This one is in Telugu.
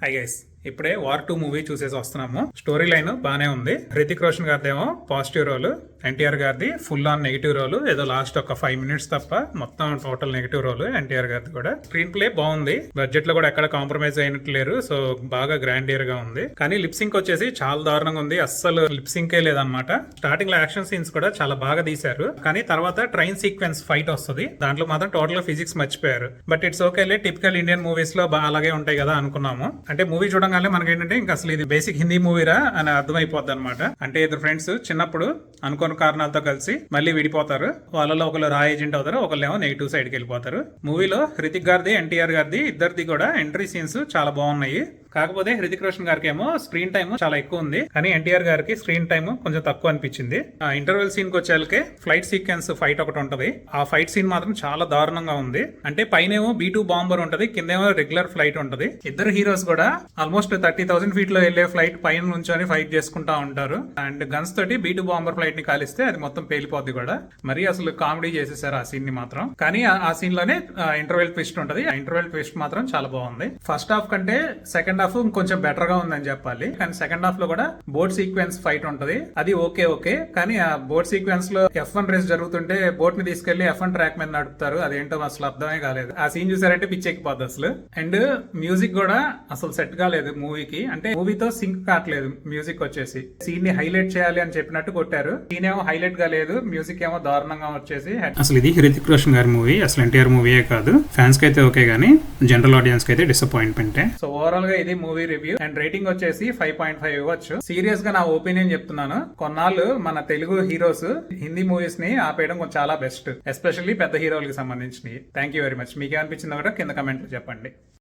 హై గైస్, ఇప్పుడే వార్ 2 మూవీ చూసేసి వస్తున్నాము. స్టోరీ లైన్ బానే ఉంది. హృతిక్ రోషన్ గారిదేమో పాజిటివ్ రోల్, ఎన్టీఆర్ గారిది ఫుల్ ఆన్ నెగిటివ్ రోల్. ఏదో లాస్ట్ ఒక 5 minutes తప్ప మొత్తం టోటల్ నెగిటివ్ రోల్ ఎన్టీఆర్ గారిది కూడా. స్క్రీన్ ప్లే బాగుంది, బడ్జెట్ లో కూడా ఎక్కడ కాంప్రమైజ్ అయినట్లేరు. సో బాగా గ్రాండియర్ గా ఉంది. కానీ లిప్సింక్ వచ్చేసి చాలా దారుణంగా ఉంది. అస్సలు లిప్సింకే లేదనమాట. స్టార్టింగ్ లో యాక్షన్ సీన్స్ కూడా చాలా బాగా తీశారు. కానీ తర్వాత ట్రైన్ సీక్వెన్స్ ఫైట్ వస్తుంది, దాంట్లో మాత్రం టోటల్ గా ఫిజిక్స్ మర్చిపోయారు. But it's okay, typical Indian movies లో అలాగే ఉంటాయి కదా అనుకున్నాము. అంటే మూవీ చూడంగానే మనకి ఏంటంటే ఇంకా అసలు ఇది బేసిక్ హిందీ మూవీరా అని అర్థమైపోద్ది అనమాట. అంటే ఇద్దరు ఫ్రెండ్స్ చిన్నప్పుడు అనుకోని కారణాలతో కలిసి మళ్ళీ విడిపోతారు. వాళ్ళలో ఒకళ్ళు రా ఏజెంట్ అవుతారు, ఒకళ్ళేమో నెగిటివ్ సైడ్ కి వెళ్ళిపోతారు. మూవీలో హృతిక్ గారిది, ఎన్టీఆర్ గారిది ఇద్దరిది కూడా ఎంట్రీ సీన్స్ చాలా బాగున్నాయి. కాకపోతే హృతిక్ రోషన్ గారికి ఏమో స్క్రీన్ టైమ్ చాలా ఎక్కువ ఉంది, కానీ ఎన్టీఆర్ గారికి స్క్రీన్ టైమ్ కొంచెం తక్కువ అనిపించింది. ఆ ఇంటర్వెల్ సీన్ కి వచ్చేళ్ళకే ఫ్లైట్ సీక్వెన్స్ ఫైట్ ఒకటి ఉంటది. ఆ ఫైట్ సీన్ మాత్రం చాలా దారుణంగా ఉంది. అంటే పైనేమో B2 బాంబర్ ఉంటది, కిందేమో రెగ్యులర్ ఫ్లైట్ ఉంటది. ఇద్దరు హీరోస్ కూడా ఆల్మోస్ట్ 30,000 feet లో వెళ్లే ఫ్లైట్ పైన నుంచొని ఫైట్ చేసుకుంటా ఉంటారు. అండ్ గన్స్ తోటి B2 బాంబర్ ఫ్లైట్ ని కాలిస్తే అది మొత్తం పేలిపోద్ది కూడా. మరి అసలు కామెడీ చేసేసారు ఆ సీన్ ని మాత్రం. కానీ ఆ సీన్ లోనే ఇంటర్వెల్ ట్విస్ట్ ఉంటది. ఆ ఇంటర్వెల్ ట్విస్ట్ మాత్రం చాలా బాగుంది. ఫస్ట్ హాఫ్ కంటే సెకండ్ హాఫ్ కొంచెం బెటర్ గా ఉందని చెప్పాలి. కానీ సెకండ్ హాఫ్ లో కూడా బోట్ సీక్వెన్స్ ఫైట్ ఉంటది, అది ఓకే. కానీ ఆ బోట్ సీక్వెన్స్ లో F1 రేస్ జరుగుతుంటే బోట్ ని తీసుకెళ్లి F1 ట్రాక్ మీద నడుపుతారు. అదేంటో అసలు అర్థమే కాలేదు. ఆ సీన్ చూసారంటే పిచ్చెక్కిపోద్ది అసలు. అండ్ మ్యూజిక్ కూడా అసలు సెట్ కాలేదు మూవీకి. అంటే మూవీతో సింక్ కావట్లేదు మ్యూజిక్ వచ్చేసి. సీన్ ని హైలైట్ చేయాలి అని చెప్పినట్టు కొట్టారు, సీన్ ఏమో హైలైట్ గా లేదు, మ్యూజిక్ ఏమో దారుణంగా వచ్చేసి. అసలు ఇది హృతిక్ రోషన్ గారి మూవీ, అసలు ఎన్టీఆర్ మూవీయే కాదు. ఫ్యాన్స్ కి అయితే ఓకే, గానీ జనరల్ ఆడియన్స్ కి అయితే డిసప్పాయింట్మెంట్. సో ఓవరాల్ గా ఇది మూవీ రివ్యూ అండ్ రేటింగ్ వచ్చేసి 5.5 ఇవ్వచ్చు. సీరియస్ గా నా ఒపీనియన్ చెప్తున్నాను, కొన్నాళ్ళు మన తెలుగు హీరోస్ హిందీ మూవీస్ ని ఆపేయడం కొంచెం చాలా బెస్ట్, ఎస్పెషల్లీ పెద్ద హీరోలకు సంబంధించినవి. Thank you very much. మీకు ఏమనిపించిందో కూడా కింద కమెంట్ లో చెప్పండి.